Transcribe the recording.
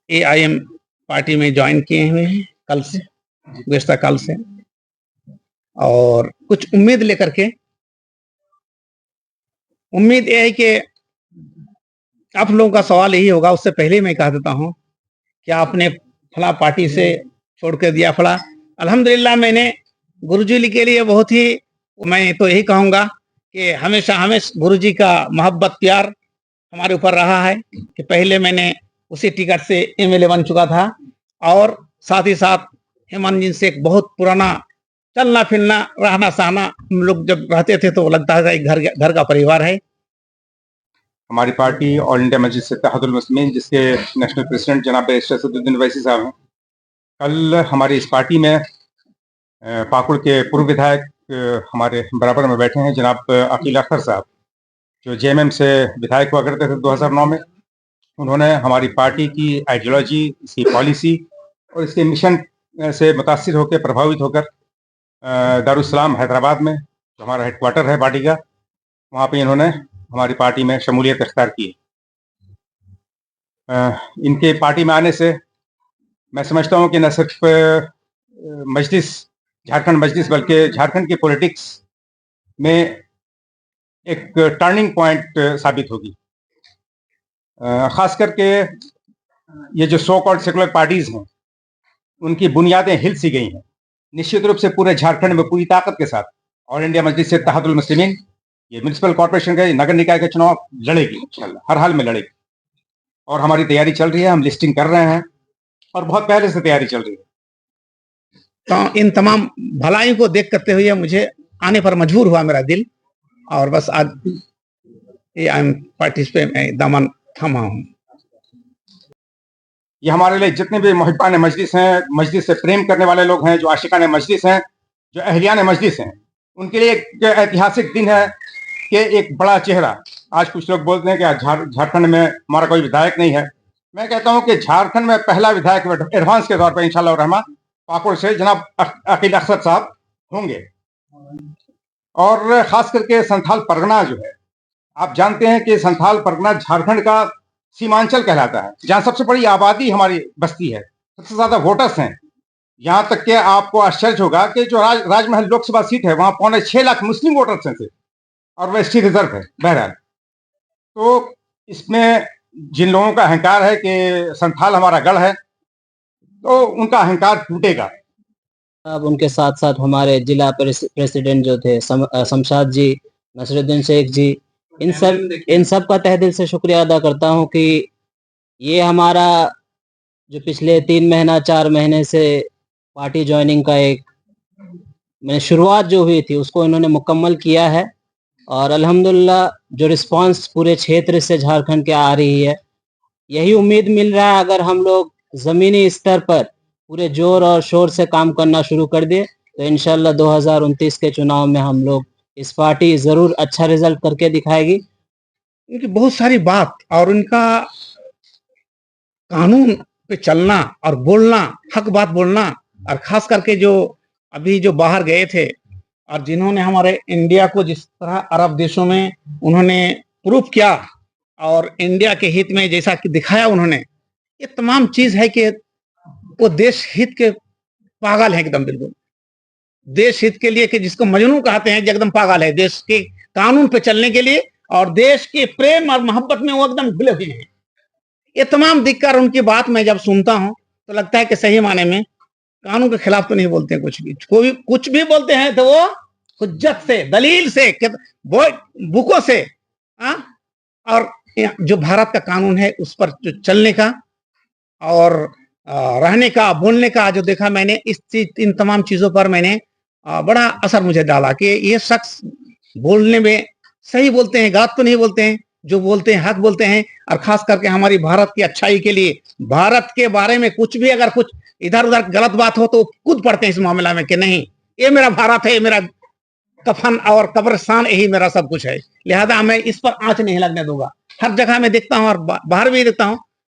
AIM party में join किए हुए हैं कल से, गुज़िश्ता कल से, और कुछ उम्मीद लेकर के। उम्मीद ये है कि आप लोगों का सवाल यही होगा, उससे पहले मैं कह देता हूँ कि आपने फला पार्टी से छोड़ के दिया फला। अल्हम्दुलिल्लाह मैंने गुरुजी के लिए बहुत ही, मैं तो यही कहूँगा कि हमेशा गुरुजी का मोहब्बत प्यार हमारे ऊपर रहा है कि पहले मैंने उसी टिकट से MLA बन चुका था, और साथ ही साथ हेमंत जी से एक बहुत पुराना चलना फिरना रहना सहना, हम लोग जब रहते थे तो लगता था एक घर का परिवार है। हमारी पार्टी ऑल इंडिया मजलिस इत्तेहादुल मुस्लिमीन, जिसके नेशनल प्रेसिडेंट जनाब बैरिस्टर सदरुद्दीन ओवैसी साहब हैं, कल हमारी इस पार्टी में पाकुड़ के पूर्व विधायक हमारे बराबर में बैठे हैं जनाब अकील अख्तर साहब, जो JMM से विधायक हुआ करते थे 2009 में। उन्होंने हमारी पार्टी की आइडियोलॉजी, इसकी पॉलिसी और इसके मिशन से मुतासिर होकर, प्रभावित होकर दारुस्सलाम हैदराबाद में, जो हमारा हेडक्वार्टर है पार्टी का, वहाँ पे इन्होंने हमारी पार्टी में शमूलियत इख्तियार की। इनके पार्टी में आने से मैं समझता हूँ कि न सिर्फ मजलिस, झारखंड मजलिस, बल्कि झारखंड की पॉलिटिक्स में एक टर्निंग पॉइंट साबित होगी। खास करके ये जो सो कॉल्ड सेकुलर पार्टीज हैं, उनकी बुनियादें हिल सी गई हैं। निश्चित रूप से पूरे झारखंड में पूरी ताकत के साथ ऑल इंडिया मजलिस इत्तेहादुल मुस्लिमीन ये म्युनिसिपल कॉर्पोरेशन के, नगर निकाय के चुनाव लड़ेगी इंशाल्लाह, हर हाल में लड़ेगी। और हमारी तैयारी चल रही है, हम लिस्टिंग कर रहे हैं और बहुत पहले से तैयारी चल रही है। तो इन तमाम भलाइयों को देख करते हुए मुझे आने पर मजबूर हुआ मेरा दिल, और बस आज AIM पार्टी पे मैं दामन थामा हूँ। ये हमारे लिए जितने भी मुहिब्बान मजलिस हैं, मजलिस से प्रेम करने वाले लोग हैं, जो आशिकान मजलिस हैं, जो अहलियान मजलिस हैं, उनके लिए एक ऐतिहासिक दिन है कि एक बड़ा चेहरा, आज कुछ लोग बोलते हैं कि झारखंड में हमारा कोई विधायक नहीं है। मैं कहता हूं कि झारखंड में पहला विधायक एडवांस के तौर पर इंशाल्लाह रहमान पाकुड़ से जनाब अकील अख्तर साहब होंगे। और खास करके संथाल परगना जो है, आप जानते हैं कि संथाल परगना झारखंड का सीमांचल कहलाता है, जहां सबसे बड़ी आबादी हमारी बस्ती है, सबसे ज्यादा वोटर्स हैं। यहां तक कि आपको आश्चर्य होगा कि जो राजमहल लोकसभा सीट है, वहां 6.25 लाख मुस्लिम वोटर्स हैं सिर्फ, और वह ST रिजर्व है। बहरहाल, तो इसमें जिन लोगों का अहंकार है कि संथाल हमारा गढ़ है, तो उनका अहंकार टूटेगा। अब उनके साथ साथ हमारे जिला प्रेसिडेंट जो थे शमशाद जी, नसरुद्दीन शेख जी, इन सब का तहे दिल से शुक्रिया अदा करता हूं कि ये हमारा जो पिछले 4 महीने से पार्टी ज्वाइनिंग का एक शुरुआत जो हुई थी, उसको इन्होंने मुकम्मल किया है। और अल्हम्दुलिल्लाह जो रिस्पांस पूरे क्षेत्र से झारखंड के आ रही है, यही उम्मीद मिल रहा है अगर हम लोग ज़मीनी स्तर पर पूरे जोर और शोर से काम करना शुरू कर दे तो इंशाल्लाह 2029 के चुनाव में हम लोग इस पार्टी ज़रूर अच्छा रिजल्ट करके दिखाएगी। इनकी बहुत सारी बात और उनका कानून पे चलना और बोलना, हक बात बोलना, और खास करके जो अभी जो बाहर गए थे और जिन्होंने हमारे इंडिया को जिस तरह अरब देशों में उन्होंने प्रूफ किया और इंडिया के हित में जैसा कि दिखाया उन्होंने, ये तमाम चीज है कि वो देश हित के पागल है एकदम, बिल्कुल देश हित के लिए, कि जिसको मजनू कहते हैं, एकदम पागल है देश के कानून पे चलने के लिए, और देश के प्रेम और मोहब्बत में वो एकदम घुले हुए हैं। ये तमाम दिखकर उनकी बात मैं जब सुनता हूं तो लगता है कि सही माने में कानून के खिलाफ तो नहीं बोलते हैं कुछ भी, कोई कुछ भी बोलते हैं तो वो हुज्जत से, दलील से, बुकों से, और जो भारत का कानून है उस पर जो चलने का और रहने का, बोलने का जो देखा मैंने, इन तमाम चीजों पर मैंने बड़ा असर मुझे डाला कि ये शख्स बोलने में सही बोलते हैं, गलत तो नहीं बोलते हैं, जो बोलते हैं हक बोलते हैं। और खास करके हमारी भारत की अच्छाई के लिए, भारत के बारे में कुछ भी अगर कुछ इधर उधर गलत बात हो तो कूद पड़ते हैं इस मामला में कि नहीं, ये मेरा भारत है, ये मेरा कफन और कब्रिस्तान, यही मेरा सब कुछ है, लिहाजा मैं इस पर आंच नहीं लगने दूंगा। हर जगह मैं देखता हूँ और बाहर भी देखता हूँ